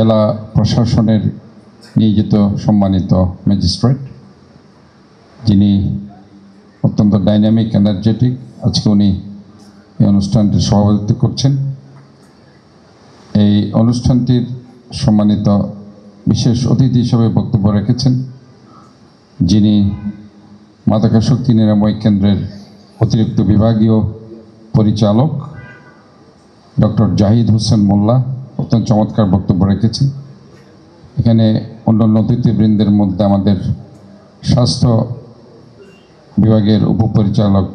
জেলা প্রশাসনের নিয়োজিত সম্মানিত ম্যাজিস্ট্রেট, যিনি অত্যন্ত ডাইনামিক এনার্জেটিক, আজকে উনি এই অনুষ্ঠানটির সভাপতিত্ব করছেন। এই অনুষ্ঠানটির সম্মানিত বিশেষ অতিথি হিসেবে বক্তব্য রেখেছেন যিনি মাদকা শক্তি নিরাময় কেন্দ্রের অতিরিক্ত বিভাগীয় পরিচালক ডক্টর জাহিদ হোসেন মোল্লা, অত্যন্ত চমৎকার বক্তব্য রেখেছেন। এখানে অন্যান্য অতিথিবৃন্দের মধ্যে আমাদের স্বাস্থ্য বিভাগের উপপরিচালক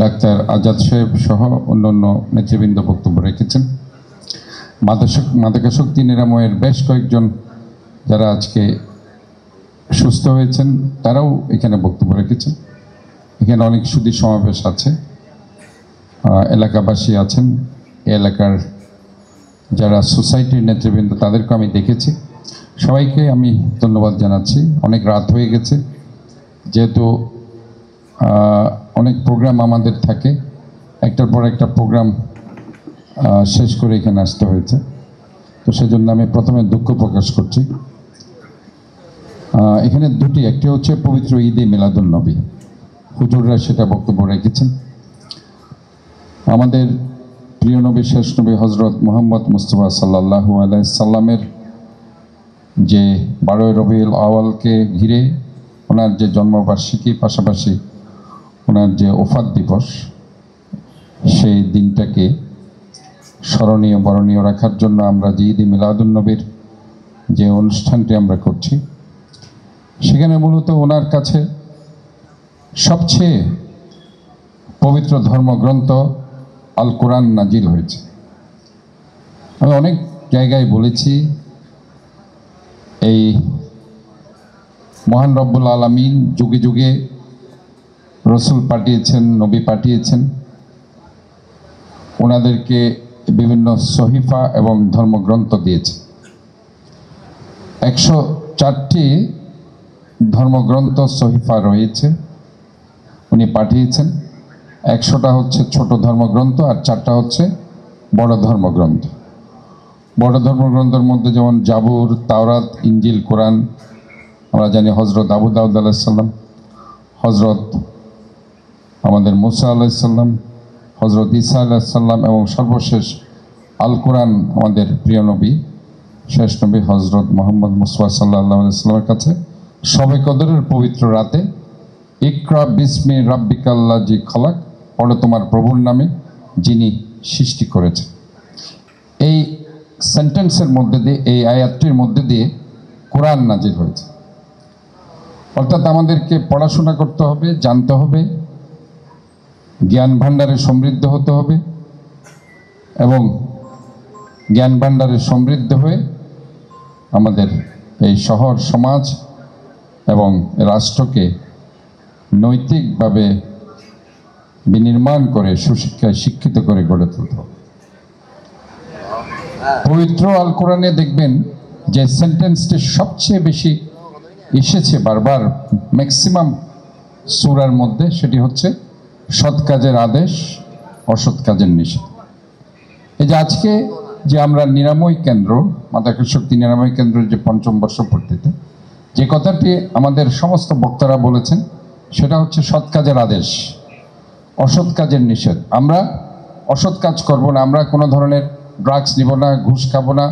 ডাক্তার আজাদ সাহেব সহ অন্যান্য নেতৃবৃন্দ বক্তব্য রেখেছেন। মাদকাসক্তি নিরাময়ের বেশ কয়েকজন যারা আজকে সুস্থ হয়েছেন তারাও এখানে বক্তব্য রেখেছেন। এখানে অনেক সুধী সমাবেশ আছে, এলাকাবাসী আছেন, এলাকার যারা সোসাইটির নেতৃবৃন্দ তাদেরকে আমি দেখেছি। সবাইকে আমি ধন্যবাদ জানাচ্ছি। অনেক রাত হয়ে গেছে, যেহেতু অনেক প্রোগ্রাম আমাদের থাকে, একটার পর একটা প্রোগ্রাম শেষ করে এখানে আসতে হয়েছে। তো সেজন্য আমি প্রথমে দুঃখ প্রকাশ করছি। এখানে দুটি, একটি হচ্ছে পবিত্র ঈদে মিলাদুন্নবী, হুজুররা সেটা বক্তব্য রেখেছেন। আমাদের প্রিয় নবী, শেষ নবী হজরত মুহাম্মদ মুস্তাফা সাল্লাল্লাহু আলাইহি সাল্লামের যে 12 রবিউল আউয়ালকে ঘিরে ওনার যে জন্মবার্ষিকী, পাশাপাশি ওনার যে ওফাত দিবস, সেই দিনটাকে স্মরণীয় বরণীয় রাখার জন্য আমরা যে ঈদে মিলাদুন্নবীর যে অনুষ্ঠানটি আমরা করছি, সেখানে মূলত ওনার কাছে সবচেয়ে পবিত্র ধর্মগ্রন্থ আল কোরআন নাজিল হয়েছে। আমি অনেক জায়গায় বলেছি, এই মহান রব্বুল আলামিন যুগে যুগে রসুল পাঠিয়েছেন, নবী পাঠিয়েছেন, ওনাদেরকে বিভিন্ন সহিফা এবং ধর্মগ্রন্থ দিয়েছে। 104টি ধর্মগ্রন্থ সহিফা রয়েছে উনি পাঠিয়েছেন। 100টা হচ্ছে ছোট ধর্মগ্রন্থ আর 4টা হচ্ছে বড় ধর্মগ্রন্থ। বড় ধর্মগ্রন্থের মধ্যে যেমন জাবুর, তাওরাত, ইঞ্জিল, কোরআন। আমরা জানি হজরত আবু দাউদ আলাইহিস সালাম, হজরত আমাদের মুসা আলাইহিস সালাম, হজরত ঈসা আলাইহিস সালাম এবং সর্বশেষ আল কোরআন আমাদের প্রিয় নবী, শেষ নবী হজরত মুহাম্মদ মুস্তাফা সাল্লাল্লাহু আলাইহি সাল্লামের কাছে শবে কদরের পবিত্র রাতে ইকরা বিসমি রাব্বিকাল্লাযী খলাক, পড়ো তোমার প্রভুর নামে যিনি সৃষ্টি করেছেন। এই সেন্টেন্সের মধ্যে দিয়ে, এই আয়াতটির মধ্যে দিয়ে কোরআন নাজিল হয়েছে। অর্থাৎ আমাদেরকে পড়াশোনা করতে হবে, জানতে হবে, জ্ঞান ভাণ্ডারে সমৃদ্ধ হতে হবে এবং জ্ঞান ভাণ্ডারে সমৃদ্ধ হয়ে আমাদের এই শহর সমাজ এবং রাষ্ট্রকে নৈতিকভাবে বিনির্মাণ করে সুশিক্ষায় শিক্ষিত করে গড়ে তুলতে হবে। পবিত্র আল কোরআনে দেখবেন যে সেন্টেন্সটি সবচেয়ে বেশি এসেছে বারবার ম্যাক্সিমাম সূরার মধ্যে, সেটি হচ্ছে সৎ কাজের আদেশ, অসৎ কাজের নিষেধ। এই যে আজকে যে আমরা নিরাময় কেন্দ্র, মাদকাসক্তি নিরাময় কেন্দ্রের যে 5ম বর্ষপূর্তিতে যে কথাটি আমাদের সমস্ত বক্তারা বলেছেন, সেটা হচ্ছে সৎ কাজের আদেশ, অসৎ কাজের নিষেধ। আমরা অসৎ কাজ করব না, আমরা কোনো ধরনের ড্রাগস নিব না, ঘুষ খাবো না,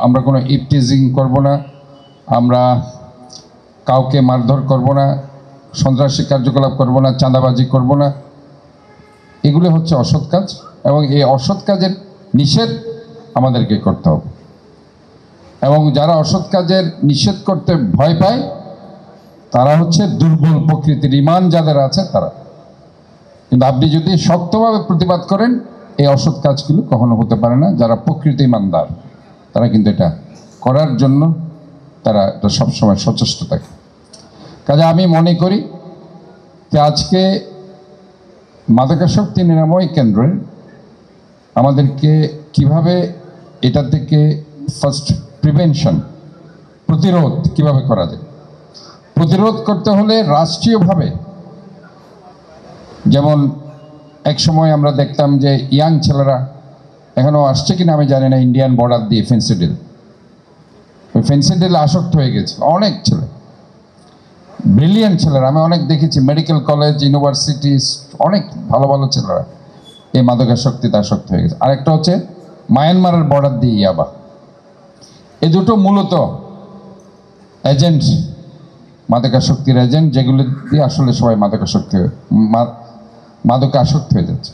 আমরা কোনো ইপটিজিং করব না, আমরা কাউকে মারধর করব না, সন্ত্রাসী কার্যকলাপ করব না, চাঁদাবাজি করব না। এগুলো হচ্ছে অসৎ কাজ এবং এই অসৎ কাজের নিষেধ আমাদেরকে করতে হবে। এবং যারা অসৎ কাজের নিষেধ করতে ভয় পায় তারা হচ্ছে দুর্বল প্রকৃতির, ঈমান যাদের আছে তারা। কিন্তু আপনি যদি শক্তভাবে প্রতিবাদ করেন, এই অসৎ কাজগুলো কখনো হতে পারে না। যারা প্রকৃত ঈমানদার তারা কিন্তু এটা করার জন্য তারা এটা সবসময় সচেষ্ট থাকে। কাজে আমি মনে করি যে আজকে মাদকাসক্তি নিরাময় কেন্দ্রে আমাদেরকে কিভাবে এটা থেকে ফার্স্ট প্রিভেনশন, প্রতিরোধ কিভাবে করা যায়। প্রতিরোধ করতে হলে রাষ্ট্রীয়ভাবে, যেমন এক সময় আমরা দেখতাম যে ইয়াং ছেলেরা এখনও আসছে কিনা আমি জানি না, ইন্ডিয়ান বর্ডার দিয়ে ফেন্সিডিল, ওই ফেন্সিডিলে আসক্ত হয়ে গেছে অনেক ছেলে, ব্রিলিয়ান্ট ছেলেরা আমি অনেক দেখেছি, মেডিকেল কলেজ, ইউনিভার্সিটি, অনেক ভালো ভালো ছেলেরা এই মাদকাসক্তিতে আসক্ত হয়ে গেছে। আরেকটা হচ্ছে মায়ানমারের বর্ডার দিয়ে ইয়াবা। এই দুটো মূলত এজেন্ট, মাদকাসক্তির এজেন্ট, যেগুলো দিয়ে আসলে সবাই মাদকে আসক্ত হয়ে যাচ্ছে।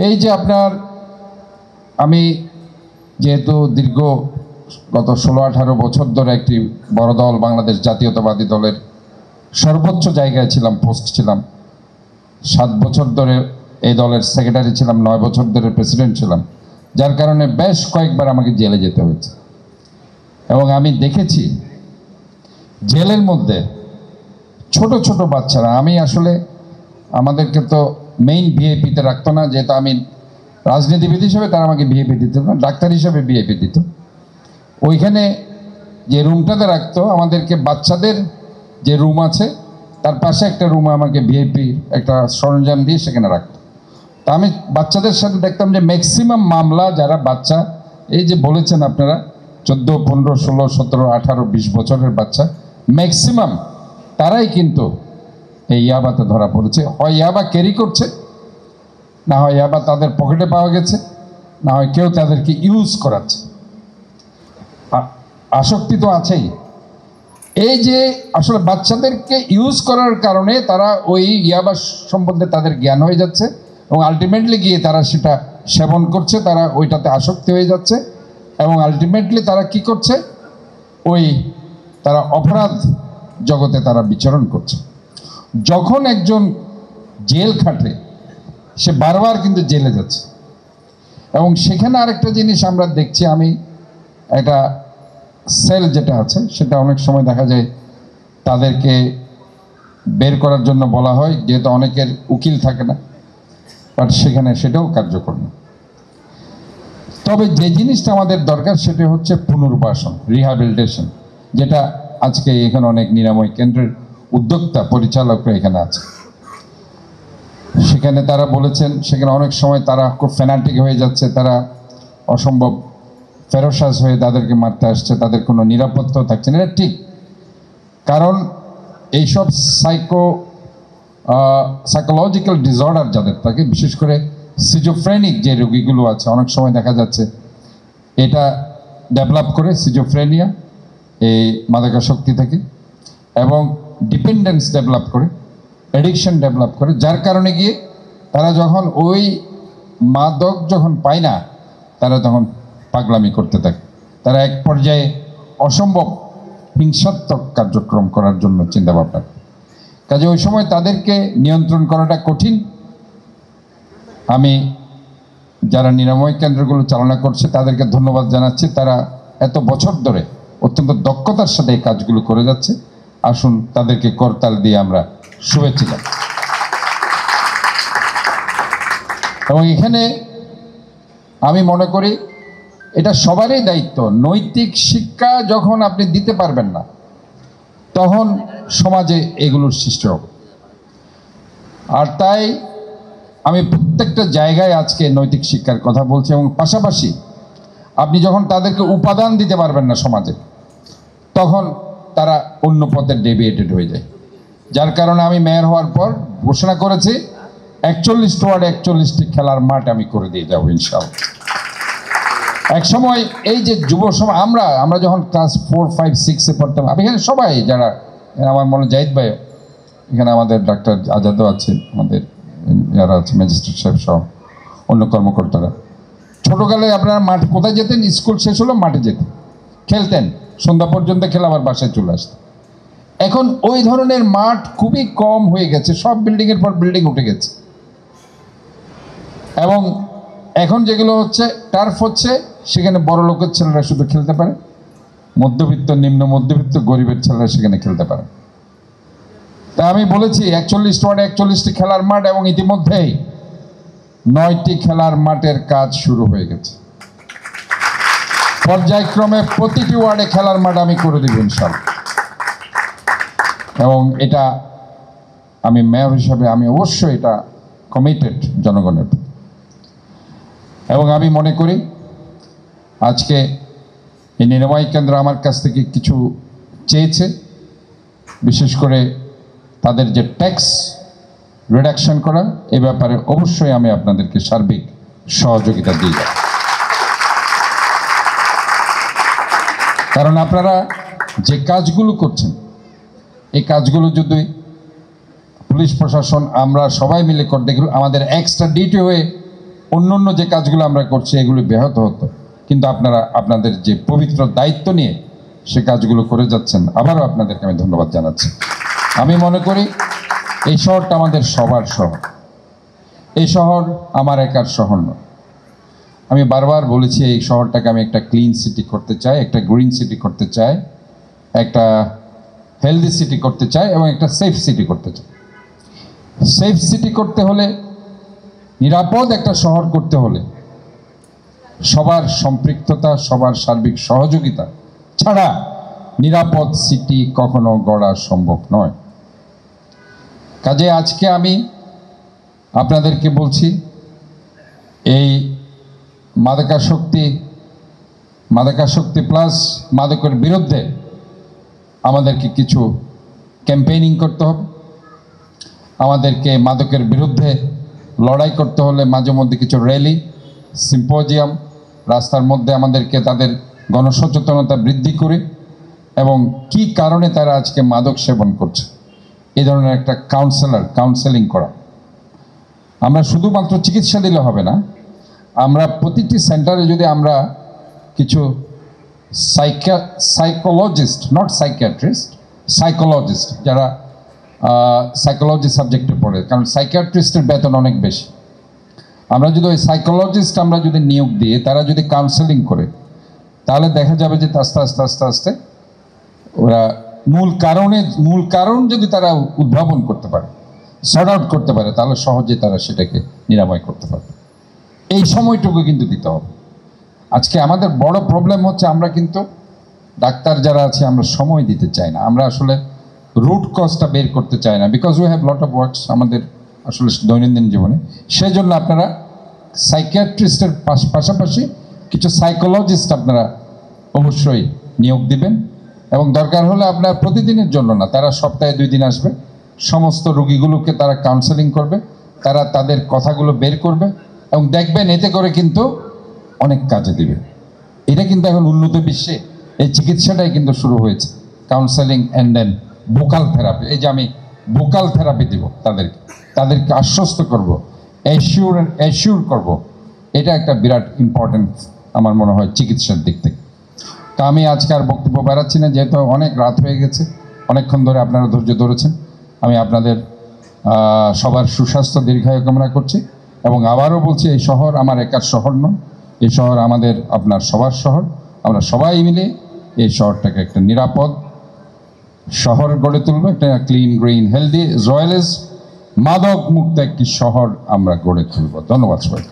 এই যে আপনার, আমি যেহেতু দীর্ঘ গত 16-18 বছর ধরে একটি বড় দল বাংলাদেশ জাতীয়তাবাদী দলের সর্বোচ্চ জায়গায় ছিলাম, পোস্ট ছিলাম, 7 বছর ধরে এই দলের সেক্রেটারি ছিলাম, 9 বছর ধরে প্রেসিডেন্ট ছিলাম, যার কারণে বেশ কয়েকবার আমাকে জেলে যেতে হয়েছে। এবং আমি দেখেছি জেলের মধ্যে ছোট ছোট বাচ্চারা, আমি আসলে আমাদেরকে তো মেইন ভিআইপিতে রাখতো না, যেহেতু আমি রাজনীতিবিদ হিসেবে তারা আমাকে ভিআইপি দিত না, ডাক্তার হিসেবে ভিআইপি দিত। ওইখানে যে রুমটাতে রাখতো আমাদেরকে, বাচ্চাদের যে রুম আছে তার পাশে একটা রুমে আমাকে ভিআইপি একটা সরঞ্জাম দিয়ে সেখানে রাখতো। তা আমি বাচ্চাদের সাথে দেখতাম যে ম্যাক্সিমাম মামলা যারা বাচ্চা, এই যে বলেছেন আপনারা 14, 15, 16, 17, 18, 20 বছরের বাচ্চা, ম্যাক্সিমাম তারাই কিন্তু এই ইয়াবাতে ধরা পড়েছে। হয় ইয়াবা ক্যারি করছে, না হয় ইয়াবা তাদের পকেটে পাওয়া গেছে, না হয় কেউ তাদেরকে ইউজ করাচ্ছে। আসক্তি তো আছেই। এই যে আসলে বাচ্চাদেরকে ইউজ করার কারণে তারা ওই ইয়াবা সম্বন্ধে তাদের জ্ঞান হয়ে যাচ্ছে এবং আলটিমেটলি গিয়ে তারা সেটা সেবন করছে, তারা ওইটাতে আসক্তি হয়ে যাচ্ছে এবং আলটিমেটলি তারা কি করছে, তারা অপরাধ জগতে তারা বিচরণ করছে। যখন একজন জেল খাটে সে বারবার কিন্তু জেলে যাচ্ছে এবং সেখানে আরেকটা জিনিস আমরা দেখছি, আমি একটা সেল যেটা আছে সেটা অনেক সময় দেখা যায় তাদেরকে বের করার জন্য বলা হয়, যেহেতু অনেকের উকিল থাকে না, বাট সেখানে সেটাও কার্যকর না। তবে যে জিনিসটা আমাদের দরকার সেটা হচ্ছে পুনর্বাসন, রিহ্যাবিলিটেশন, যেটা আজকে এখানে অনেক নিরাময় কেন্দ্রের উদ্যোক্তা পরিচালকরা এখানে আছে। সেখানে তারা বলেছেন সেখানে অনেক সময় তারা খুব ফ্যানাটিক হয়ে যাচ্ছে, তারা অসম্ভব ফেরোসাস হয়ে তাদেরকে মারতে আসছে, তাদের কোনো নিরাপত্তাও থাকছে না। এটা ঠিক, কারণ এইসব সাইকোলজিক্যাল ডিসঅর্ডার যাদের থাকে, বিশেষ করে সিজোফ্রেনিক যে রোগীগুলো আছে, অনেক সময় দেখা যাচ্ছে এটা ডেভেলপ করে সিজোফ্রেনিয়া এই মাদকাসক্তি থেকে, এবং ডিপেন্ডেন্স ডেভেলপ করে, অ্যাডিকশন ডেভেলপ করে, যার কারণে গিয়ে তারা যখন ওই মাদক যখন পায় না তারা তখন পাগলামি করতে থাকে, তারা এক পর্যায়ে অসম্ভব হিংসাত্মক কার্যক্রম করার জন্য চিন্তাভাবনা করে। কাজে ওই সময় তাদেরকে নিয়ন্ত্রণ করাটা কঠিন। আমি যারা নিরাময় কেন্দ্রগুলো চালনা করছে তাদেরকে ধন্যবাদ জানাচ্ছি, তারা এত বছর ধরে অত্যন্ত দক্ষতার সাথে এই কাজগুলো করে যাচ্ছে। আসুন তাদেরকে করতাল দিয়ে আমরা শুভেচ্ছা জানাই। এবং এখানে আমি মনে করি এটা সবারই দায়িত্ব। নৈতিক শিক্ষা যখন আপনি দিতে পারবেন না তখন সমাজে এগুলোর সৃষ্টি হবে। আর তাই আমি প্রত্যেকটা জায়গায় আজকে নৈতিক শিক্ষার কথা বলছি, এবং পাশাপাশি আপনি যখন তাদেরকে উপাদান দিতে পারবেন না সমাজে, তখন তারা অন্য পথে ডেভিয়েটেড হয়ে যায়। যার কারণে আমি মেয়র হওয়ার পর ঘোষণা করেছি 41 ওয়ার্ডে 41টি খেলার মাঠ আমি করে দিয়ে যাবো ইনশাআল্লাহ। এক সময় এই যে যুব সময় আমরা যখন ক্লাস 4, 5, 6-এ পড়তাম, আমি এখানে সবাই যারা, আমার মনে জাহিদ ভাই, এখানে আমাদের ডাক্তার আজাদও আছে, আমাদের যারা আছে ম্যাজিস্ট্রেট সাহেব সহ অন্য কর্মকর্তারা, ছোটোকালে আপনারা মাঠ কোথায় যেতেন? স্কুল শেষ হলো মাঠে যেতেন, খেলতেন, সন্ধ্যা পর্যন্ত খেলে আবার বাসায় চলে আসতেন। এখন ওই ধরনের মাঠ খুবই কম হয়ে গেছে, সব বিল্ডিংয়ের পর বিল্ডিং উঠে গেছে। এবং এখন যেগুলো হচ্ছে টার্ফ হচ্ছে, সেখানে বড় লোকের ছেলেরা শুধু খেলতে পারে, মধ্যবিত্ত, নিম্ন মধ্যবিত্ত, গরিবের ছেলেরা সেখানে খেলতে পারে। তা আমি বলেছি 41 ওয়ার্ডে 41টি খেলার মাঠ, এবং ইতিমধ্যেই 9টি খেলার মাঠের কাজ শুরু হয়ে গেছে। পর্যায়ক্রমে প্রতিটি ওয়ার্ডে খেলার মাঠ আমি করে দেব ইনশাআল্লাহ। এবং এটা আমি মেয়র হিসাবে আমি অবশ্যই এটা কমিটেড জনগণের। এবং আমি মনে করি আজকে এই নিরাময় কেন্দ্র আমার কাছ থেকে কিছু চেয়েছে, বিশেষ করে তাদের যে ট্যাক্স রিডাকশন করা, এ ব্যাপারে অবশ্যই আমি আপনাদেরকে সার্বিক সহযোগিতা দিই। কারণ আপনারা যে কাজগুলো করছেন, এই কাজগুলো যদি পুলিশ প্রশাসন আমরা সবাই মিলে করতে গেলে আমাদের এক্সট্রা ডিউটি হয়ে অন্য যে কাজগুলো আমরা করছি এগুলো ব্যাহত হতো, কিন্তু আপনারা আপনাদের যে পবিত্র দায়িত্ব নিয়ে সে কাজগুলো করে যাচ্ছেন, আবারও আপনাদেরকে আমি ধন্যবাদ জানাচ্ছি। আমি মনে করি এই শহরটা আমাদের সবার শহর, এই শহর আমার একার শহর নয়। আমি বারবার বলেছি এই শহরটাকে আমি একটা ক্লিন সিটি করতে চাই, একটা গ্রিন সিটি করতে চাই, একটা হেলদি সিটি করতে চাই এবং একটা সেফ সিটি করতে চাই। সেফ সিটি করতে হলে, নিরাপদ একটা শহর করতে হলে সবার সম্পৃক্ততা, সবার সার্বিক সহযোগিতা ছাড়া নিরাপদ সিটি কখনো গড়া সম্ভব নয়। কাজে আজকে আমি আপনাদেরকে বলছি, এই মাদকাসক্তি প্লাস মাদকের বিরুদ্ধে আমাদেরকে কিছু ক্যাম্পেইনিং করতে হবে। আমাদেরকে মাদকের বিরুদ্ধে লড়াই করতে হলে মাঝে মধ্যে কিছু র্যালি, সিম্পোজিয়াম, রাস্তার মধ্যে আমাদেরকে তাদের গণসচেতনতা বৃদ্ধি করে এবং কি কারণে তারা আজকে মাদক সেবন করছে এই ধরনের একটা কাউন্সেলিং করা। আমরা শুধুমাত্র চিকিৎসা দিলে হবে না, আমরা প্রতিটি সেন্টারে যদি আমরা কিছু সাইকোলজিস্ট, নট সাইকিয়াট্রিস্ট, সাইকোলজিস্ট যারা সাইকোলজি সাবজেক্টে পড়ে, কারণ সাইকিয়াট্রিস্টের বেতন অনেক বেশি, আমরা যদি ওই সাইকোলজিস্ট আমরা যদি নিয়োগ দিয়ে তারা যদি কাউন্সেলিং করে, তাহলে দেখা যাবে যে আস্তে আস্তে আস্তে ওরা মূল কারণ যদি তারা উদ্ভাবন করতে পারে, সর্ট আউট করতে পারে, তাহলে সহজে তারা সেটাকে নিরাময় করতে পারবে। এই সময়টুকু কিন্তু দিতে হবে। আজকে আমাদের বড় প্রবলেম হচ্ছে আমরা কিন্তু ডাক্তার যারা আছে আমরা সময় দিতে চাই না, আমরা আসলে রুট কজটা বের করতে চাই না, because we have lot of works আমাদের আসলে দৈনন্দিন জীবনে। সেজন্য আপনারা সাইকিয়াট্রিস্টের পাশাপাশি কিছু সাইকোলজিস্ট আপনারা অবশ্যই নিয়োগ দিবেন এবং দরকার হলে আপনার প্রতিদিনের জন্য না, তারা সপ্তাহে 2 দিন আসবে, সমস্ত রোগীগুলোকে তারা কাউন্সেলিং করবে, তারা তাদের কথাগুলো বের করবে এবং দেখবেন এতে করে কিন্তু অনেক কাজে দিবে। এটা কিন্তু এখন উন্নত বিশ্বে এই চিকিৎসাটাই কিন্তু শুরু হয়েছে, counselling and then vocal therapy. এই যে আমি ভোকাল থেরাপি দিব তাদেরকে আশ্বস্ত করব, অ্যাসিওর করব, এটা একটা বিরাট ইম্পর্টেন্ট আমার মনে হয় চিকিৎসার দিক থেকে। তা আমি আজকে আর বক্তব্য বাড়াচ্ছি না, যেহেতু অনেক রাত হয়ে গেছে, অনেকক্ষণ ধরে আপনারা ধৈর্য ধরেছেন। আমি আপনাদের সবার সুস্বাস্থ্য দীর্ঘায়ু কামনা করছি এবং আবারও বলছি এই শহর আমার একার শহর নয়, এই শহর আমাদের আপনার সবার শহর। আমরা সবাই মিলে এই শহরটাকে একটা নিরাপদ শহর গড়ে তুলব, একটা ক্লিন, গ্রিন, হেলদি, রয়্যাল, মাদক মুক্ত একটি শহর আমরা গড়ে তুলব। ধন্যবাদ সবাই।